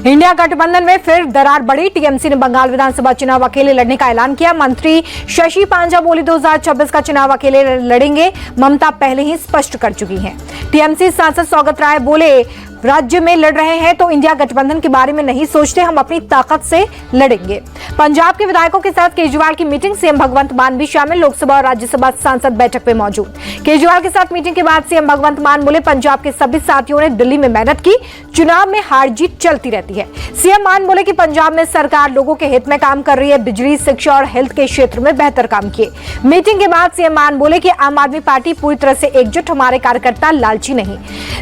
India गठबंधन में फिर दरार बढ़ी। टीएमसी ने बंगाल विधानसभा चुनाव अकेले लड़ने का ऐलान किया। मंत्री शशि पांजा बोली 2026 का चुनाव अकेले लड़ेंगे। ममता पहले ही स्पष्ट कर चुकी हैं। टीएमसी सांसद सौगत राय बोले राज्य में लड़ रहे हैं तो इंडिया गठबंधन के बारे में नहीं सोचते, हम अपनी ताकत से लड़ेंगे। पंजाब के विधायकों के साथ केजरीवाल की मीटिंग, सीएम भगवंत मान भी शामिल। लोकसभा और राज्यसभा सांसद बैठक में मौजूद। केजरीवाल के साथ मीटिंग के बाद सीएम भगवंत मान बोले पंजाब के सभी साथियों ने दिल्ली में मेहनत की, चुनाव में हार जीत चलती रहती है। सीएम मान बोले कि पंजाब में सरकार लोगों के हित में काम कर रही है, बिजली, शिक्षा और हेल्थ के क्षेत्र में बेहतर काम किए। मीटिंग के बाद सीएम मान बोले कि आम आदमी पार्टी पूरी तरह से एकजुट, हमारे कार्यकर्ता लालची नहीं।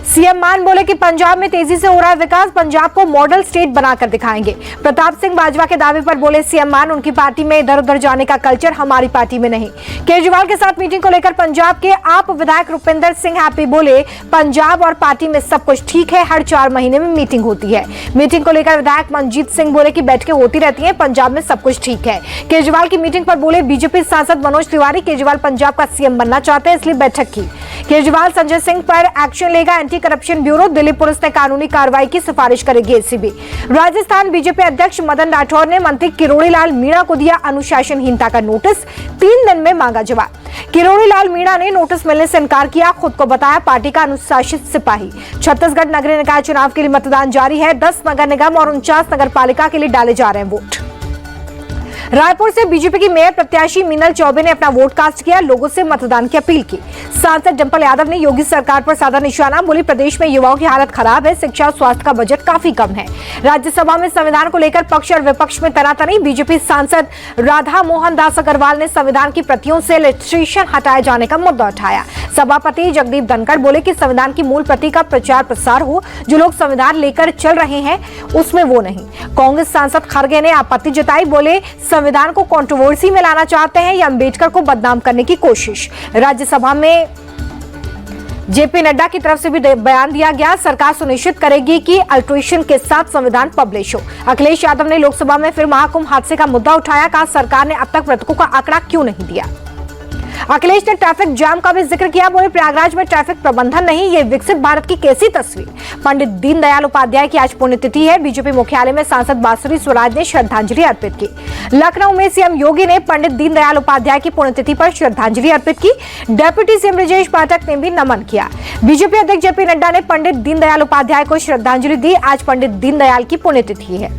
सीएम मान बोले कि पंजाब में तेजी से हो रहा है विकास, पंजाब को मॉडल स्टेट बनाकर दिखाएंगे। प्रताप सिंह बाजवा के दावे पर बोले सीएम मान उनकी पार्टी में इधर उधर जाने का कल्चर हमारी पार्टी में नहीं। केजरीवाल के साथ मीटिंग को लेकर पंजाब के आप विधायक रुपिंदर सिंह हैप्पी बोले पंजाब और पार्टी में सब कुछ ठीक है, हर 4 महीने में मीटिंग होती है। मीटिंग को लेकर विधायक मनजीत सिंह बोले कि बैठकें होती रहती हैं, पंजाब में सब कुछ ठीक है। केजरीवाल की मीटिंग पर बोले बीजेपी सांसद मनोज तिवारी केजरीवाल पंजाब का सीएम बनना चाहते हैं, इसलिए बैठक की। केजरीवाल संजय सिंह पर एक्शन लेगा anti corruption bureau, Delhi police ने कानूनी कार्रवाई की सिफारिश करेगी एसीबी। राजस्थान बीजेपी अध्यक्ष मदन राठौर ने मंत्री किरोड़ी लाल मीणा को दिया अनुशासनहीनता का नोटिस, 3 दिन में मांगा जवाब। किरोड़ी लाल मीणा ने नोटिस मिलने से इनकार किया, खुद को बताया पार्टी का अनुशासित सिपाही। छत्तीसगढ़ नगरीय निकाय चुनाव के लिए मतदान जारी है। 10 नगर निगम और 49 नगर पालिका के लिए डाले जा रहे हैं वोट। रायपुर से बीजेपी की मेयर प्रत्याशी मीनल चौबे ने अपना वोट कास्ट किया, लोगों से मतदान की अपील की। सांसद डिंपल यादव ने योगी सरकार पर साधा निशाना, बोली प्रदेश में युवाओं की हालत खराब है, शिक्षा और स्वास्थ्य का बजट काफी कम है। राज्यसभा में संविधान को लेकर पक्ष और विपक्ष में तनातनी, बीजेपी सांसद राधा मोहन दास अग्रवाल ने संविधान की प्रतियों से लिटरेचर हटाए जाने का मुद्दा उठाया। सभापति जगदीप धनखड़ बोले कि संविधान की मूल प्रति का प्रचार प्रसार हो, जो लोग संविधान लेकर चल रहे हैं उसमें वो नहीं। कांग्रेस सांसद खड़गे ने आपत्ति जताई, बोले संविधान को कंट्रोवर्सी में लाना चाहते हैं या अंबेडकर को बदनाम करने की कोशिश। राज्यसभा में जेपी नड्डा की तरफ से भी बयान दिया गया, सरकार सुनिश्चित करेगी कि अल्ट्रेशन के साथ संविधान पब्लिश हो। अखिलेश यादव ने लोकसभा में फिर महाकुंभ हादसे का मुद्दा उठाया, कहा सरकार ने अब तक मृतकों का आंकड़ा क्यों नहीं दिया। अखिलेश ने ट्रैफिक जाम का भी जिक्र किया, बोले प्रयागराज में ट्रैफिक प्रबंधन नहीं, ये विकसित भारत की कैसी तस्वीर। पंडित दीनदयाल उपाध्याय की आज पुण्यतिथि है, बीजेपी मुख्यालय में सांसद बांसुरी स्वराज ने श्रद्धांजलि अर्पित की। लखनऊ में सीएम योगी ने पंडित दीनदयाल उपाध्याय की पुण्यतिथि पर श्रद्धांजलि अर्पित की। डेप्यूटी सीएम ब्रजेश पाठक ने भी नमन किया। बीजेपी अध्यक्ष जेपी नड्डा ने पंडित दीनदयाल उपाध्याय को श्रद्धांजलि दी। आज पंडित दीनदयाल की पुण्यतिथि है।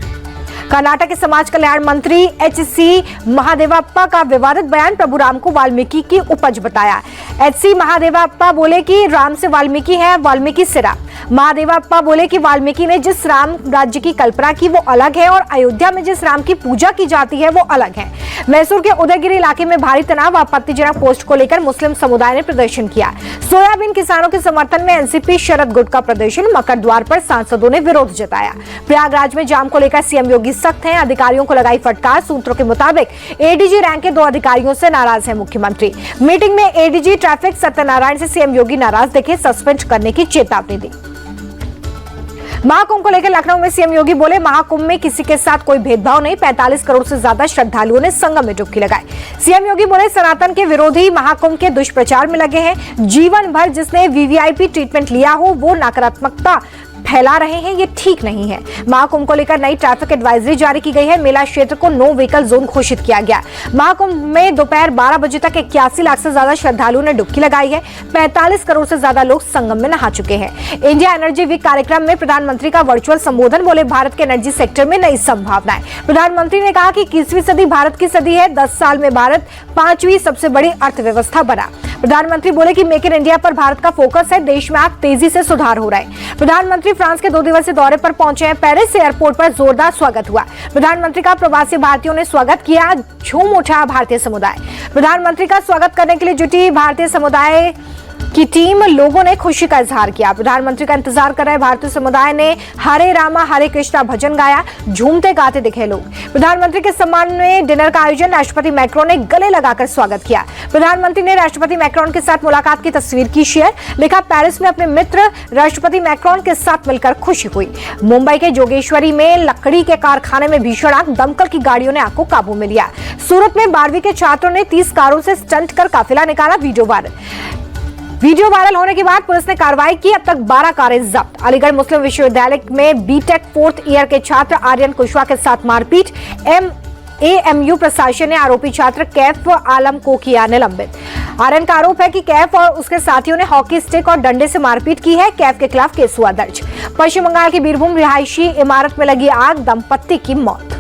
कर्नाटक के समाज कल्याण मंत्री एच.सी. महादेवप्पा का विवादित बयान, प्रभु राम को वाल्मीकि की उपज बताया। एच.सी. महादेवप्पा बोले कि राम से वाल्मीकि है, वाल्मीकि से राम। महादेवप्पा बोले कि वाल्मीकि ने जिस राम राज्य की कल्पना की वो अलग है और अयोध्या में जिस राम की पूजा की जाती है वो अलग है। मैसूर के उदयगिरी इलाके में भारी तनाव, आपत्तिजनक पोस्ट को लेकर मुस्लिम समुदाय ने प्रदर्शन किया। सोयाबीन किसानों के समर्थन में एनसीपी शरद गुट का प्रदर्शन, मकर द्वार पर सांसदों ने विरोध जताया। प्रयागराज में जाम को लेकर सीएम योगी सख्त हैं, अधिकारियों को लगाई फटकार। सूत्रों के मुताबिक एडीजी रैंक के 2 अधिकारियों से नाराज है मुख्यमंत्री। मीटिंग में एडीजी ट्रैफिक सत्यनारायण से सीएम योगी नाराज दिखे, सस्पेंड करने की चेतावनी दी। महाकुंभ को लेकर लखनऊ में सीएम योगी बोले महाकुंभ में किसी के साथ कोई भेदभाव नहीं, 45 करोड़ से ज्यादा श्रद्धालुओं ने संगम में डुबकी लगाई। सीएम योगी बोले सनातन के विरोधी महाकुंभ के दुष्प्रचार में लगे हैं, जीवन भर जिसने वीवीआईपी ट्रीटमेंट लिया हो वो नकारात्मकता फैला रहे हैं, ये ठीक नहीं है। महाकुंभ को लेकर नई ट्रैफिक एडवाइजरी जारी की गई है। मेला क्षेत्र को नो व्हीकल जोन घोषित किया गया। महाकुंभ में दोपहर 12 बजे तक 81 लाख से ज्यादा श्रद्धालुओं ने डुबकी लगाई है। 45 करोड़ से ज्यादा लोग संगम में नहा चुके हैं। इंडिया एनर्जी वीक कार्यक्रम में प्रधानमंत्री का वर्चुअल संबोधन, बोले भारत के एनर्जी सेक्टर में नई संभावनाएं। प्रधानमंत्री ने कहा कि 21वीं सदी भारत की सदी है, 10 साल में भारत 5वीं सबसे बड़ी अर्थव्यवस्था बना। प्रधानमंत्री बोले कि मेक इन इंडिया पर भारत का फोकस है, देश में अब तेजी से सुधार हो रहा है। प्रधानमंत्री फ्रांस के 2 दिवसीय दौरे पर पहुंचे हैं। पेरिस एयरपोर्ट पर जोरदार स्वागत हुआ। प्रधानमंत्री का प्रवासी भारतीयों ने स्वागत किया, झूम उठा भारतीय समुदाय। प्रधानमंत्री का स्वागत करने के लिए जुटी भारतीय समुदाय की टीम, लोगों ने खुशी का इजहार किया। प्रधानमंत्री का इंतजार कर रहे भारतीय समुदाय ने हरे रामा हरे कृष्णा भजन गाया, झूमते गाते दिखे लोग। प्रधानमंत्री के सम्मान में डिनर का आयोजन, राष्ट्रपति मैक्रोन ने गले लगाकर स्वागत किया। प्रधानमंत्री ने राष्ट्रपति मैक्रोन के साथ मुलाकात की तस्वीर की शेयर, लिखा पेरिस में अपने मित्र राष्ट्रपति मैक्रोन के साथ मिलकर खुशी हुई। मुंबई के जोगेश्वरी में लकड़ी के कारखाने में भीषण आग, दमकल की गाड़ियों ने आग को काबू में लिया। सूरत में 12वीं के छात्रों ने 30 कारों से स्टंट कर काफिला निकाला, वीडियो वायरल। वीडियो वायरल होने के बाद पुलिस ने कार्रवाई की। अब तक 12 कारें जब्त। अलीगढ़ मुस्लिम विश्वविद्यालय में बीटेक 4th ईयर के छात्र आर्यन कुशवाहा के साथ मारपीट। AMU प्रशासन ने आरोपी छात्र कैफ आलम को किया निलंबित। आर्यन का आरोप है कि कैफ और उसके साथियों ने हॉकी स्टिक और डंडे से मारपीट की है। कैफ के खिलाफ केस हुआ दर्ज। पश्चिम बंगाल की बीरभूम रिहायशी इमारत में लगी आग, दंपत्ति की मौत।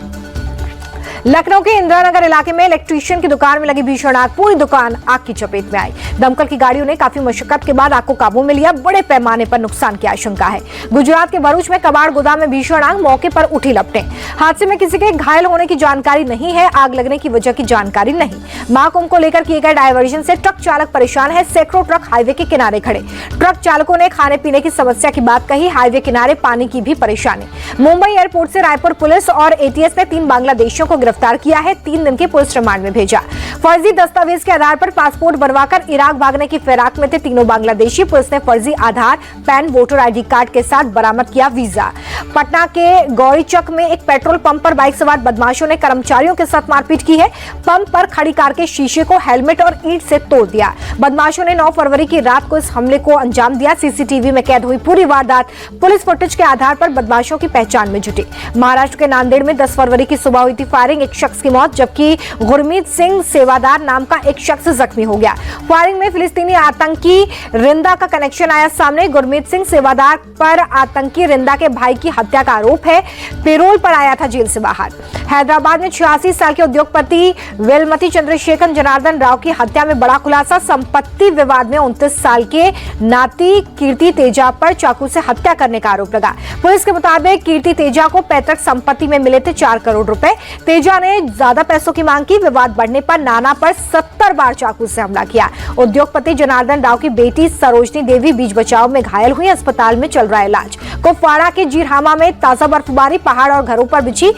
लखनऊ के इंदिरा नगर इलाके में इलेक्ट्रीशियन की दुकान में लगी भीषण आग, पूरी दुकान आग की चपेट में आई। दमकल की गाड़ियों ने काफी मशक्कत के बाद आग को काबू में लिया। बड़े पैमाने पर नुकसान की आशंका है। गुजरात के भरूच में कबाड़ गोदाम में भीषण आग, मौके पर उठी लपटें। हादसे में किसी के घायल होने की जानकारी नहीं है। आग लगने की वजह की जानकारी नहीं। महाकुंभ को लेकर किए गए डायवर्जन से ट्रक चालक परेशान है। सैकड़ों ट्रक हाईवे के किनारे खड़े। ट्रक चालकों ने खाने पीने की समस्या की बात कही। हाईवे किनारे पानी की भी परेशानी। मुंबई एयरपोर्ट से रायपुर पुलिस और ATS ने 3 बांग्लादेशियों को गिरफ्तार किया है। 3 दिन के पुलिस रिमांड में भेजा। फर्जी दस्तावेज के आधार पर पासपोर्ट बनवाकर इराक भागने की फिराक में थे तीनों बांग्लादेशी। पुलिस ने फर्जी आधार, पैन, वोटर ID कार्ड के साथ बरामद किया वीजा। पटना के गौरीचक में एक पेट्रोल पंप पर बाइक सवार बदमाशों ने कर्मचारियों के साथ मारपीट की है। पंप पर खड़ी कार के शीशे को हेलमेट और ईंट से तोड़ दिया। बदमाशों ने 9 फरवरी की रात को इस हमले को अंजाम दिया। CCTV में कैद हुई पूरी वारदात पुलिस फुटेज के आधार पर बदमाशों की पहचान में जुटी। महाराष्ट्र के नांदेड़ में 10 फरवरी की सुबह हुई थी फायरिंग, एक शख्स की मौत, जबकि गुरमीत सिंह सेवादार नाम का एक शख्स जख्मी हो गया। फायरिंग में फिलिस्तीनी आतंकी रिंदा का कनेक्शन आया सामने। गुरमीत सिंह सेवादार पर आतंकी रिंदा के भाई की हत्या का आरोप है। पेरोल पर आया था जेल से बाहर। हैदराबाद में 86 साल के उद्योगपति वेलमती चंद्रशेखर जनार्दन राव की हत्या में बड़ा खुलासा। संपत्ति विवाद में 29 साल के नाती कीर्ति तेजा पर चाकू से हत्या करने का आरोप लगा। पुलिस के मुताबिक कीर्ति तेजा को पैतृक संपत्ति में मिले थे 4 करोड़ रुपए। तेजा ने ज्यादा पैसों की मांग की। विवाद बढ़ने पर नाना पर 70 बार चाकू से हमला किया। उद्योगपति जनार्दन राव की बेटी सरोजनी देवी बीच बचाव में घायल हुई। अस्पताल में चल रहा है इलाज। कुपवाड़ा के जीरहामा में ताजा बर्फबारी, पहाड़ और घरों पर बिछी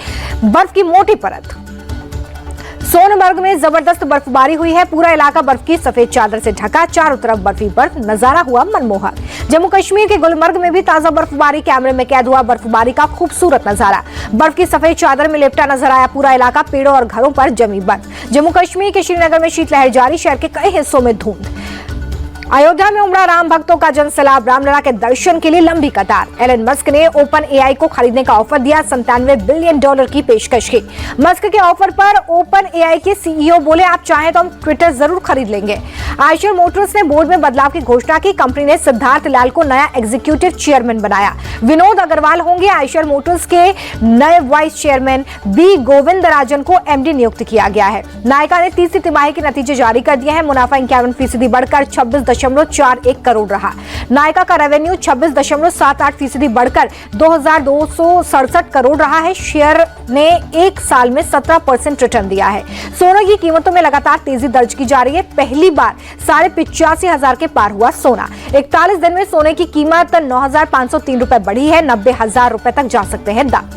बर्फ की मोटी परत। सोनमर्ग में जबरदस्त बर्फबारी हुई है। पूरा इलाका बर्फ की सफेद चादर से ढका। चारों तरफ बर्फी बर्फ, नजारा हुआ मनमोहक। जम्मू कश्मीर के गुलमर्ग में भी ताजा बर्फबारी, कैमरे में कैद हुआ बर्फबारी का खूबसूरत नजारा। बर्फ की सफेद चादर में लिपटा नजर आया पूरा इलाका। पेड़ों और घरों पर जमी बर्फ। जम्मू कश्मीर के श्रीनगर में शीतलहर जारी, शहर के कई हिस्सों में धुंध। अयोध्या में उमड़ा राम भक्तों का जनसैलाब, रामलला के दर्शन के लिए लंबी कतार। एलन मस्क ने OpenAI को खरीदने का ऑफर दिया, $97 बिलियन की पेशकश की। मस्क के ऑफर पर OpenAI के CEO बोले, आप चाहें तो हम ट्विटर जरूर खरीद लेंगे। आयशर मोटर्स ने बोर्ड में बदलाव की घोषणा की। कंपनी ने सिद्धार्थ लाल को नया एग्जीक्यूटिव चेयरमैन बनाया। विनोद अग्रवाल होंगे आयशर मोटर्स के नए वाइस चेयरमैन। B गोविंदराजन को MD नियुक्त किया गया है। नायका ने तीसरी तिमाही के नतीजे जारी कर दिए हैं। मुनाफा 51% बढ़कर 26.41 करोड़ रहा। नायका का रेवेन्यू 26.78% बढ़कर 2267 करोड़ रहा है। शेयर ने 1 साल में 17% रिटर्न दिया है। सोने की कीमतों में लगातार तेजी दर्ज की जा रही है। पहली बार 85,500 के पार हुआ सोना। 41 दिन में सोने की कीमत 9,503 रुपए बढ़ी है। 90,000 रुपए तक जा सकते हैं दाम।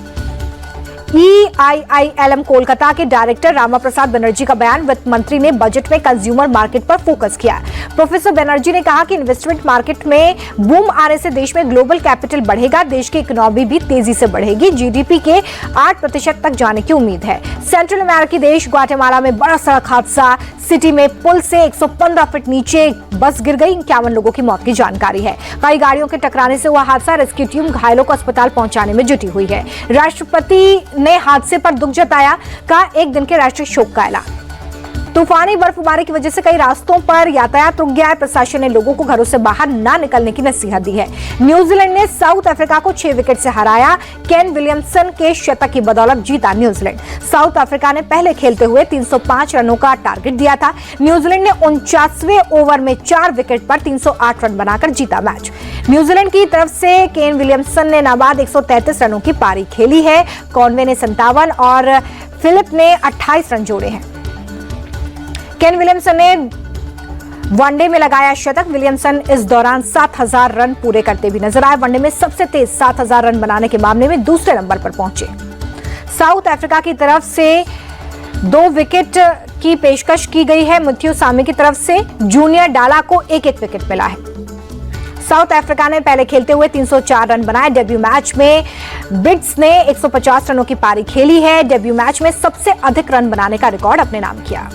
EIILM कोलकाता के डायरेक्टर रामा प्रसाद बनर्जी का बयान, वित्त मंत्री ने बजट में कंज्यूमर मार्केट पर फोकस किया। प्रोफेसर बनर्जी ने कहा कि इन्वेस्टमेंट मार्केट में बूम आने से देश में ग्लोबल कैपिटल बढ़ेगा, देश की इकोनॉमी भी तेजी से बढ़ेगी। GDP के 8% तक जाने की उम्मीद है। सेंट्रल अमेरिकी देश ग्वाटेमाला में बड़ा सड़क हादसा, सिटी में पुल से 115 फीट नीचे बस गिर गई, 51 लोगों की मौत की जानकारी है। कई गाड़ियों के टकराने से हुआ हादसा, रेस्क्यू टीम घायलों को अस्पताल पहुंचाने में जुटी हुई है। राष्ट्रपति ने हादसे पर दुख जताया, कहा 1 दिन के राष्ट्रीय शोक का ऐलान। तूफानी बर्फबारी की वजह से कई रास्तों पर यातायात रुक गया है। प्रशासन ने लोगों को घरों से बाहर ना निकलने की नसीहत दी है। न्यूजीलैंड ने साउथ अफ्रीका को 6 विकेट से हराया। केन विलियमसन के शतक की बदौलत जीता न्यूजीलैंड। साउथ अफ्रीका ने पहले खेलते हुए 305 रनों का टारगेट दिया था। न्यूजीलैंड ने 49वें ओवर में 4 विकेट पर 308 रन बनाकर जीता मैच। न्यूजीलैंड की तरफ से केन विलियमसन ने नाबाद 133 रनों की पारी खेली है। कॉनवे ने 57 और फिलिप ने 28 रन जोड़े हैं। केन विलियमसन ने वनडे में लगाया शतक। विलियमसन इस दौरान 7,000 रन पूरे करते भी नजर आए। वनडे में सबसे तेज 7,000 रन बनाने के मामले में दूसरे नंबर पर पहुंचे। साउथ अफ्रीका की तरफ से 2 विकेट की पेशकश की गई है। मैथ्यू सामी की तरफ से जूनियर डाला को 1-1 विकेट मिला है। साउथ अफ्रीका ने पहले खेलते हुए 304 रन बनाए। डेब्यू मैच में बिट्स ने 150 रनों की पारी खेली है। डेब्यू मैच में सबसे अधिक रन बनाने का रिकॉर्ड अपने नाम किया।